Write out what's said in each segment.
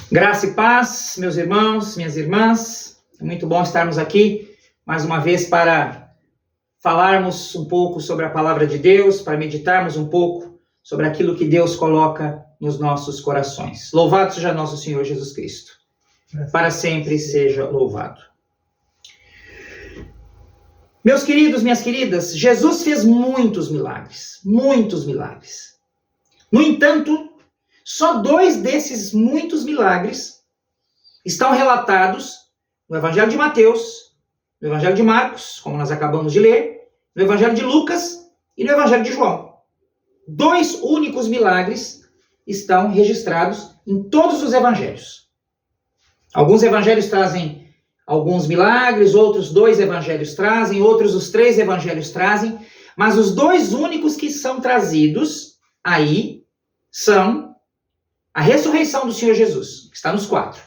Graça e paz, meus irmãos, minhas irmãs. É muito bom estarmos aqui mais uma vez para falarmos um pouco sobre a palavra de Deus, para meditarmos um pouco sobre aquilo que Deus coloca nos nossos corações. Louvado seja nosso Senhor Jesus Cristo. Para sempre seja louvado. Meus queridos, minhas queridas, Jesus fez muitos milagres, muitos milagres. No entanto, só 2 desses muitos milagres estão relatados no Evangelho de Mateus, no Evangelho de Marcos, como nós acabamos de ler, no Evangelho de Lucas e no Evangelho de João. 2 únicos milagres estão registrados em todos os evangelhos. Alguns evangelhos trazem alguns milagres, outros 2 evangelhos trazem, outros os 3 evangelhos trazem, mas os 2 únicos que são trazidos aí são a ressurreição do Senhor Jesus, que está nos 4,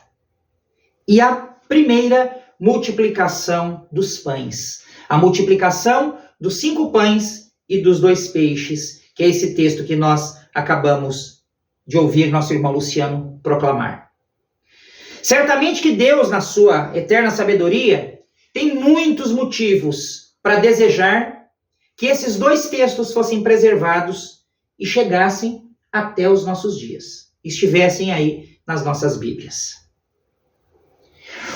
e a primeira multiplicação dos pães. A multiplicação dos 5 pães e dos 2 peixes, que é esse texto que nós acabamos de ouvir nosso irmão Luciano proclamar. Certamente que Deus, na sua eterna sabedoria, tem muitos motivos para desejar que esses 2 textos fossem preservados e chegassem até os nossos dias. Estivessem aí nas nossas Bíblias.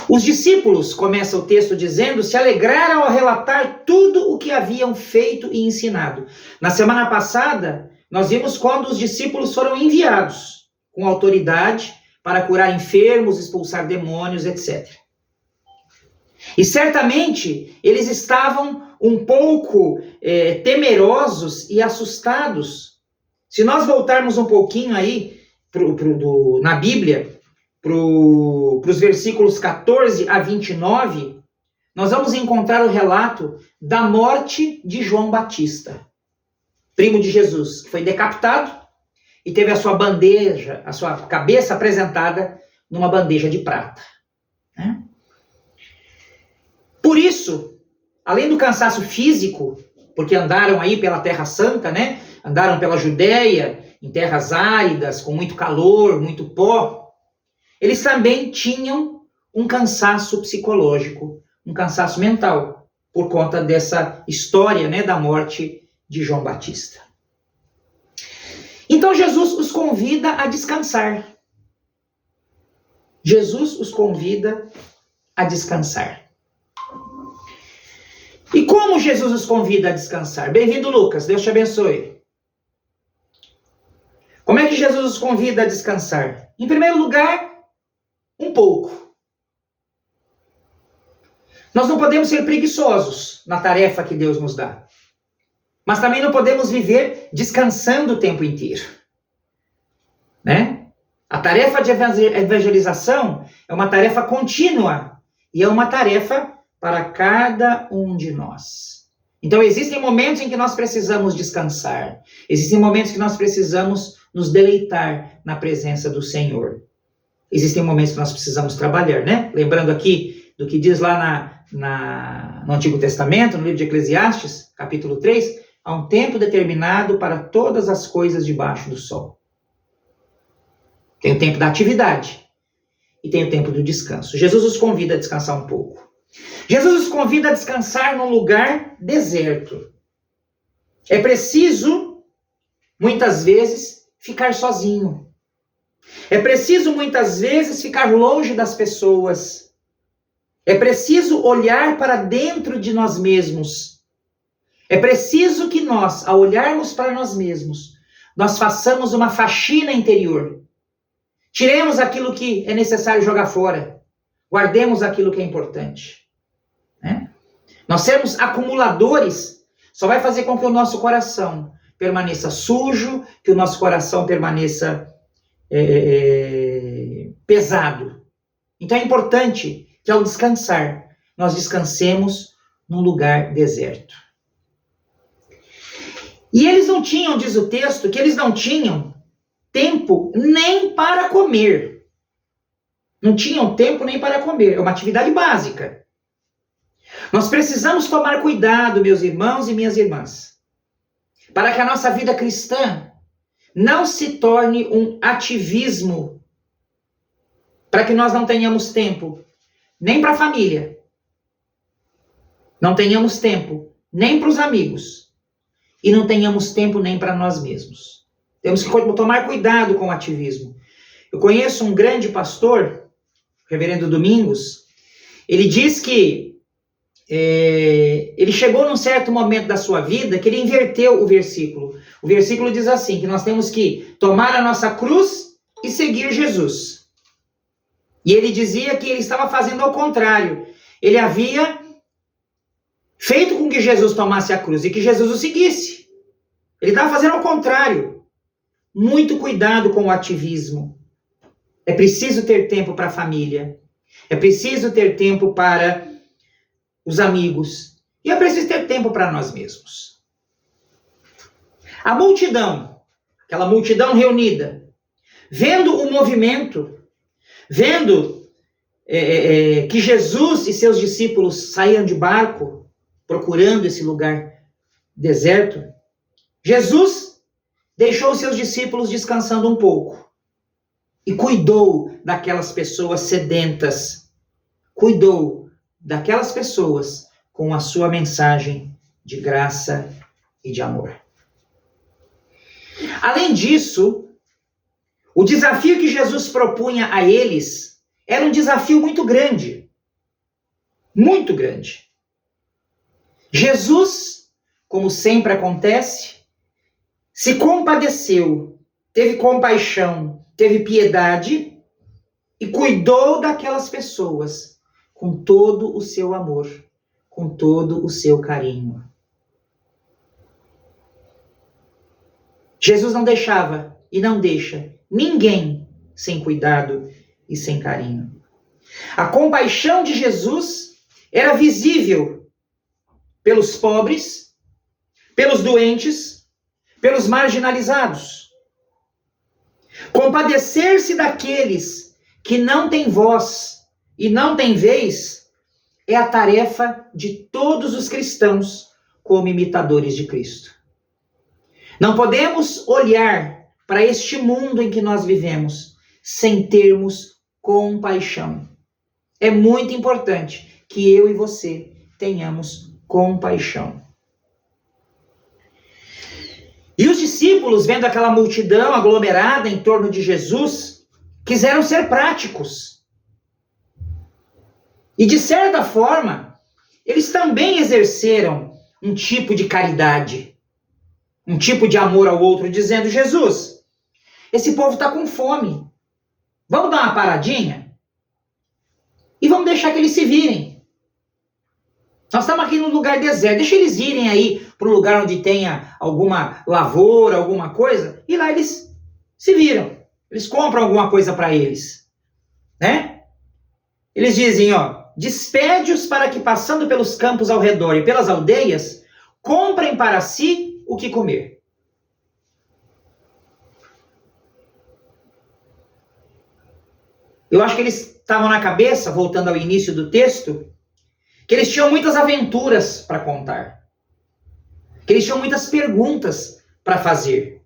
Os discípulos, começa o texto dizendo, se alegraram ao relatar tudo o que haviam feito e ensinado. Na semana passada, nós vimos quando os discípulos foram enviados com autoridade para curar enfermos, expulsar demônios, etc. E certamente eles estavam um pouco temerosos e assustados. Se nós voltarmos um pouquinho aí na Bíblia, para os versículos 14 a 29, nós vamos encontrar o relato da morte de João Batista, primo de Jesus, que foi decapitado e teve a sua bandeja, a sua cabeça apresentada numa bandeja de prata. Né? Por isso, além do cansaço físico, porque andaram aí pela Terra Santa, né? Andaram pela Judéia, em terras áridas, com muito calor, muito pó, eles também tinham um cansaço psicológico, um cansaço mental, por conta dessa história, né, da morte de João Batista. Então Jesus os convida a descansar. Jesus os convida a descansar. E como Jesus os convida a descansar? Bem-vindo, Lucas, Deus te abençoe. Como é que Jesus os convida a descansar? Em primeiro lugar, um pouco. Nós não podemos ser preguiçosos na tarefa que Deus nos dá. Mas também não podemos viver descansando o tempo inteiro. Né? A tarefa de evangelização é uma tarefa contínua e é uma tarefa para cada um de nós. Então existem momentos em que nós precisamos descansar. Existem momentos que nós precisamos nos deleitar na presença do Senhor. Existem momentos que nós precisamos trabalhar, né? Lembrando aqui do que diz lá no Antigo Testamento, no livro de Eclesiastes, capítulo 3, há um tempo determinado para todas as coisas debaixo do sol. Tem o tempo da atividade e tem o tempo do descanso. Jesus os convida a descansar um pouco. Jesus os convida a descansar num lugar deserto. É preciso, muitas vezes, ficar sozinho. É preciso, muitas vezes, ficar longe das pessoas. É preciso olhar para dentro de nós mesmos. É preciso que nós, ao olharmos para nós mesmos, nós façamos uma faxina interior. Tiremos aquilo que é necessário jogar fora. Guardemos aquilo que é importante. Né? Nós sermos acumuladores só vai fazer com que o nosso coração permaneça sujo, que o nosso coração permaneça pesado. Então é importante que ao descansar, nós descansemos num lugar deserto. E eles não tinham, diz o texto, que eles não tinham tempo nem para comer. Não tinham tempo nem para comer. É uma atividade básica. Nós precisamos tomar cuidado, meus irmãos e minhas irmãs, para que a nossa vida cristã não se torne um ativismo para que nós não tenhamos tempo nem para a família, não tenhamos tempo nem para os amigos e não tenhamos tempo nem para nós mesmos. Temos que tomar cuidado com o ativismo. Eu conheço um grande pastor, Reverendo Domingos. Ele diz que ele chegou num certo momento da sua vida que ele inverteu o versículo. O versículo diz assim, que nós temos que tomar a nossa cruz e seguir Jesus. E ele dizia que ele estava fazendo ao contrário. Ele havia feito com que Jesus tomasse a cruz e que Jesus o seguisse. Ele estava fazendo ao contrário. Muito cuidado com o ativismo. É preciso ter tempo para a família. É preciso ter tempo para os amigos. E é preciso ter tempo para nós mesmos. A multidão, aquela multidão reunida, vendo o movimento, vendo que Jesus e seus discípulos saíram de barco, procurando esse lugar deserto, Jesus deixou seus discípulos descansando um pouco e cuidou daquelas pessoas sedentas, cuidou daquelas pessoas com a sua mensagem de graça e de amor. Além disso, o desafio que Jesus propunha a eles era um desafio muito grande. Muito grande. Jesus, como sempre acontece, se compadeceu, teve compaixão, teve piedade e cuidou daquelas pessoas com todo o seu amor, com todo o seu carinho. Jesus não deixava e não deixa ninguém sem cuidado e sem carinho. A compaixão de Jesus era visível pelos pobres, pelos doentes, pelos marginalizados. Compadecer-se daqueles que não têm voz e não têm vez é a tarefa de todos os cristãos como imitadores de Cristo. Não podemos olhar para este mundo em que nós vivemos sem termos compaixão. É muito importante que eu e você tenhamos compaixão. E os discípulos, vendo aquela multidão aglomerada em torno de Jesus, quiseram ser práticos. E de certa forma, eles também exerceram um tipo de caridade, um tipo de amor ao outro, dizendo: Jesus, esse povo está com fome. Vamos dar uma paradinha? E vamos deixar que eles se virem. Nós estamos aqui num lugar deserto. Deixa eles irem aí para um lugar onde tenha alguma lavoura, alguma coisa. E lá eles se viram. Eles compram alguma coisa para eles. Né? Eles dizem, despede-os para que, passando pelos campos ao redor e pelas aldeias, comprem para si o que comer. Eu acho que eles estavam na cabeça, voltando ao início do texto, que eles tinham muitas aventuras para contar. Que eles tinham muitas perguntas para fazer.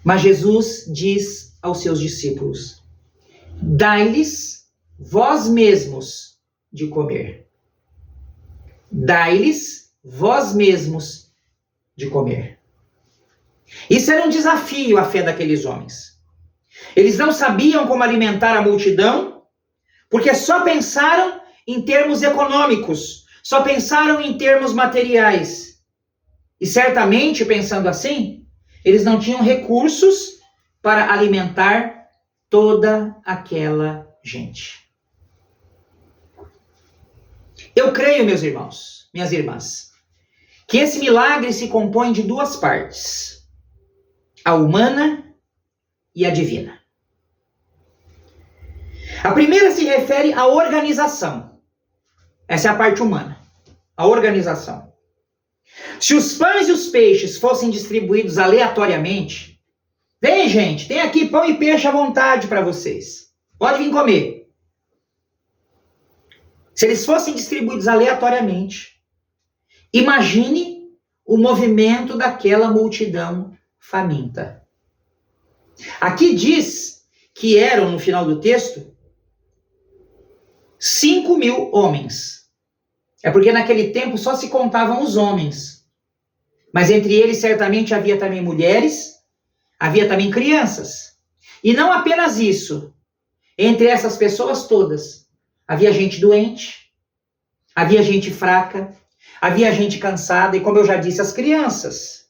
Mas Jesus diz aos seus discípulos: dai-lhes vós mesmos de comer. Dai-lhes vós mesmos de comer. Isso era um desafio à fé daqueles homens. Eles não sabiam como alimentar a multidão, porque só pensaram em termos econômicos, só pensaram em termos materiais. E certamente, pensando assim, eles não tinham recursos para alimentar toda aquela gente. Eu creio, meus irmãos, minhas irmãs, que esse milagre se compõe de duas partes: a humana e a divina. A primeira se refere à organização. Essa é a parte humana, a organização. Se os pães e os peixes fossem distribuídos aleatoriamente, vem, gente, tem aqui pão e peixe à vontade para vocês. Pode vir comer. Se eles fossem distribuídos aleatoriamente, imagine o movimento daquela multidão faminta. Aqui diz que eram, no final do texto, 5.000 homens. É porque naquele tempo só se contavam os homens. Mas entre eles certamente havia também mulheres, havia também crianças. E não apenas isso. Entre essas pessoas todas, havia gente doente, havia gente fraca, havia gente cansada e, como eu já disse, as crianças.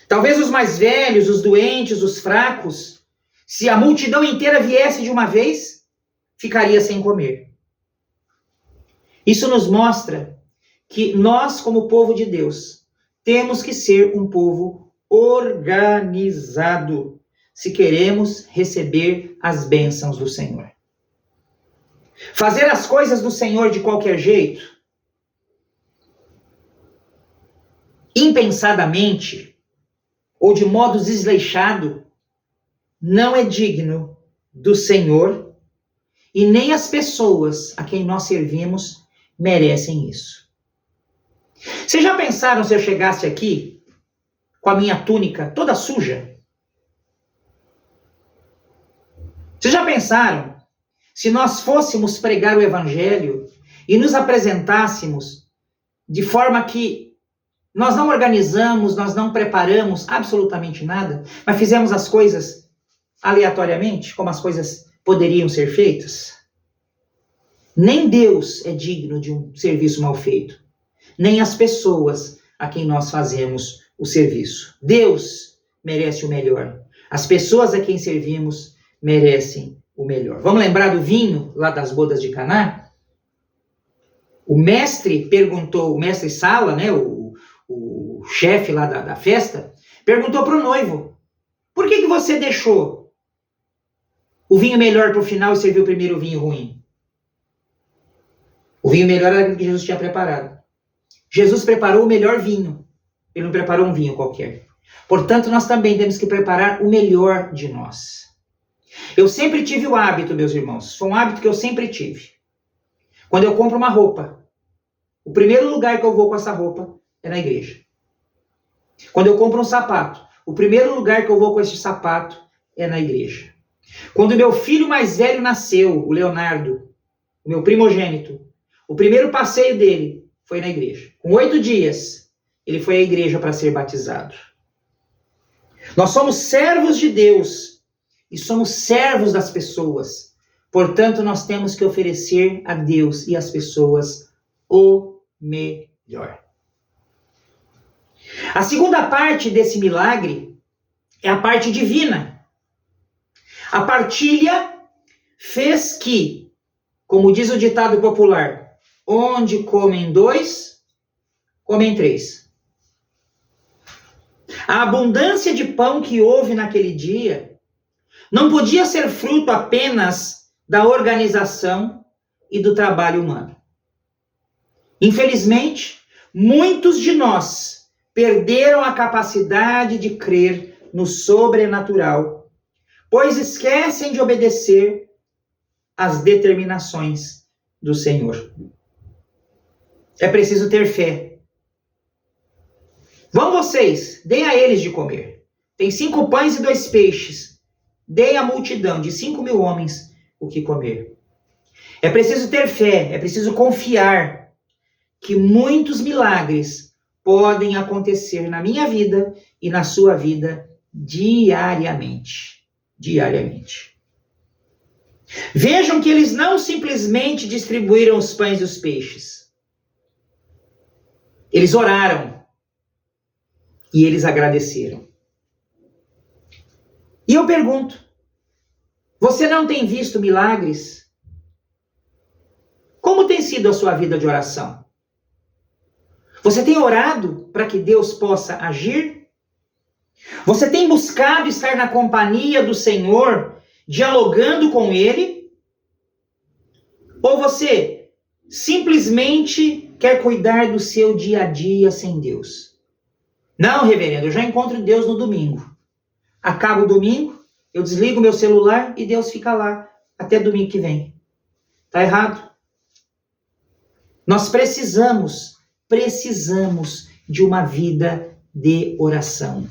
Talvez os mais velhos, os doentes, os fracos, se a multidão inteira viesse de uma vez, ficaria sem comer. Isso nos mostra que nós, como povo de Deus, temos que ser um povo organizado se queremos receber as bênçãos do Senhor. Fazer as coisas do Senhor de qualquer jeito, impensadamente ou de modo desleixado, não é digno do Senhor e nem as pessoas a quem nós servimos merecem isso. Vocês já pensaram se eu chegasse aqui com a minha túnica toda suja? Vocês já pensaram se nós fôssemos pregar o Evangelho e nos apresentássemos de forma que nós não organizamos, nós não preparamos absolutamente nada, mas fizemos as coisas aleatoriamente, como as coisas poderiam ser feitas? Nem Deus é digno de um serviço mal feito, nem as pessoas a quem nós fazemos o serviço. Deus merece o melhor. As pessoas a quem servimos merecem o melhor. Vamos lembrar do vinho lá das bodas de Caná? O mestre perguntou, o mestre Sala, né, o chefe lá da festa, perguntou para o noivo: por que você deixou o vinho melhor para o final e serviu primeiro o vinho ruim? O vinho melhor era o que Jesus tinha preparado. Jesus preparou o melhor vinho. Ele não preparou um vinho qualquer. Portanto, nós também temos que preparar o melhor de nós. Eu sempre tive o hábito, meus irmãos, foi um hábito que eu sempre tive. Quando eu compro uma roupa, o primeiro lugar que eu vou com essa roupa é na igreja. Quando eu compro um sapato, o primeiro lugar que eu vou com esse sapato é na igreja. Quando meu filho mais velho nasceu, o Leonardo, o meu primogênito, o primeiro passeio dele foi na igreja. Com 8 dias, ele foi à igreja para ser batizado. Nós somos servos de Deus e somos servos das pessoas. Portanto, nós temos que oferecer a Deus e às pessoas o melhor. A segunda parte desse milagre é a parte divina. A partilha fez que, como diz o ditado popular, onde comem 2, comem 3. A abundância de pão que houve naquele dia não podia ser fruto apenas da organização e do trabalho humano. Infelizmente, muitos de nós perderam a capacidade de crer no sobrenatural, pois esquecem de obedecer às determinações do Senhor. É preciso ter fé. Vão vocês, deem a eles de comer. Tem 5 pães e 2 peixes. Deem à multidão de 5.000 homens o que comer. É preciso ter fé, é preciso confiar que muitos milagres podem acontecer na minha vida e na sua vida diariamente. Diariamente. Vejam que eles não simplesmente distribuíram os pães e os peixes. Eles oraram e eles agradeceram. E eu pergunto, você não tem visto milagres? Como tem sido a sua vida de oração? Você tem orado para que Deus possa agir? Você tem buscado estar na companhia do Senhor, dialogando com Ele? Ou você simplesmente quer cuidar do seu dia a dia sem Deus? Não, reverendo, eu já encontro Deus no domingo. Acaba o domingo, eu desligo meu celular e Deus fica lá até domingo que vem. Está errado. Nós precisamos de uma vida de oração.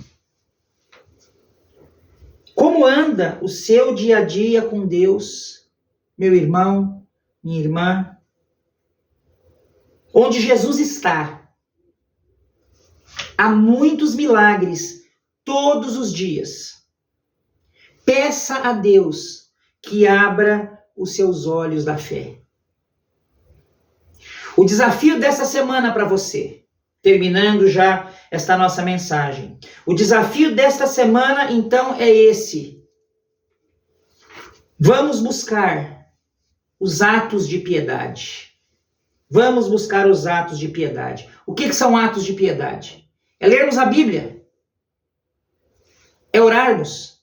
Como anda o seu dia a dia com Deus, meu irmão, minha irmã, onde Jesus está, há muitos milagres todos os dias. Peça a Deus que abra os seus olhos da fé. O desafio dessa semana para você, terminando já esta nossa mensagem. O desafio desta semana, então, é esse. Vamos buscar os atos de piedade. Vamos buscar os atos de piedade. O que são atos de piedade? É lermos a Bíblia. É orarmos.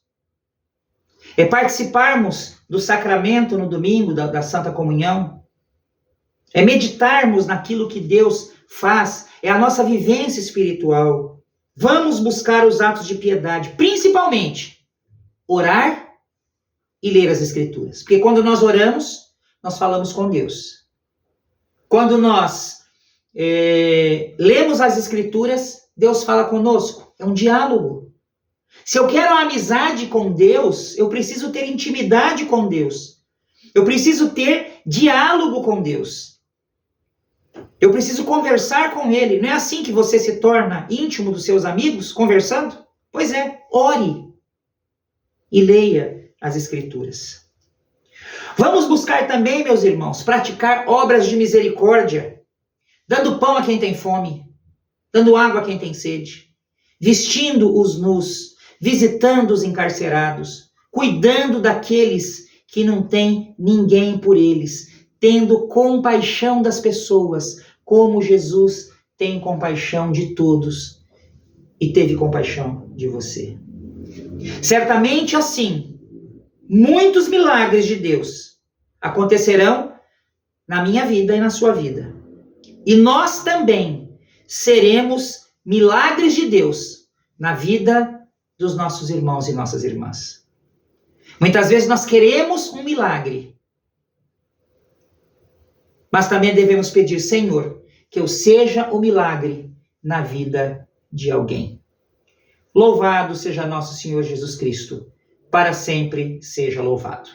É participarmos do sacramento no domingo, da Santa Comunhão. É meditarmos naquilo que Deus faz. É a nossa vivência espiritual. Vamos buscar os atos de piedade, principalmente orar e ler as Escrituras. Porque quando nós oramos, nós falamos com Deus. Quando nós lemos as Escrituras, Deus fala conosco. É um diálogo. Se eu quero a amizade com Deus, eu preciso ter intimidade com Deus. Eu preciso ter diálogo com Deus. Eu preciso conversar com Ele. Não é assim que você se torna íntimo dos seus amigos, conversando? Pois é, ore e leia as Escrituras. Vamos buscar também, meus irmãos, praticar obras de misericórdia, dando pão a quem tem fome, dando água a quem tem sede, vestindo os nus, visitando os encarcerados, cuidando daqueles que não têm ninguém por eles, tendo compaixão das pessoas, como Jesus tem compaixão de todos e teve compaixão de você. Certamente assim, muitos milagres de Deus acontecerão na minha vida e na sua vida. E nós também seremos milagres de Deus na vida dos nossos irmãos e nossas irmãs. Muitas vezes nós queremos um milagre, mas também devemos pedir, Senhor, que eu seja o milagre na vida de alguém. Louvado seja nosso Senhor Jesus Cristo, para sempre seja louvado.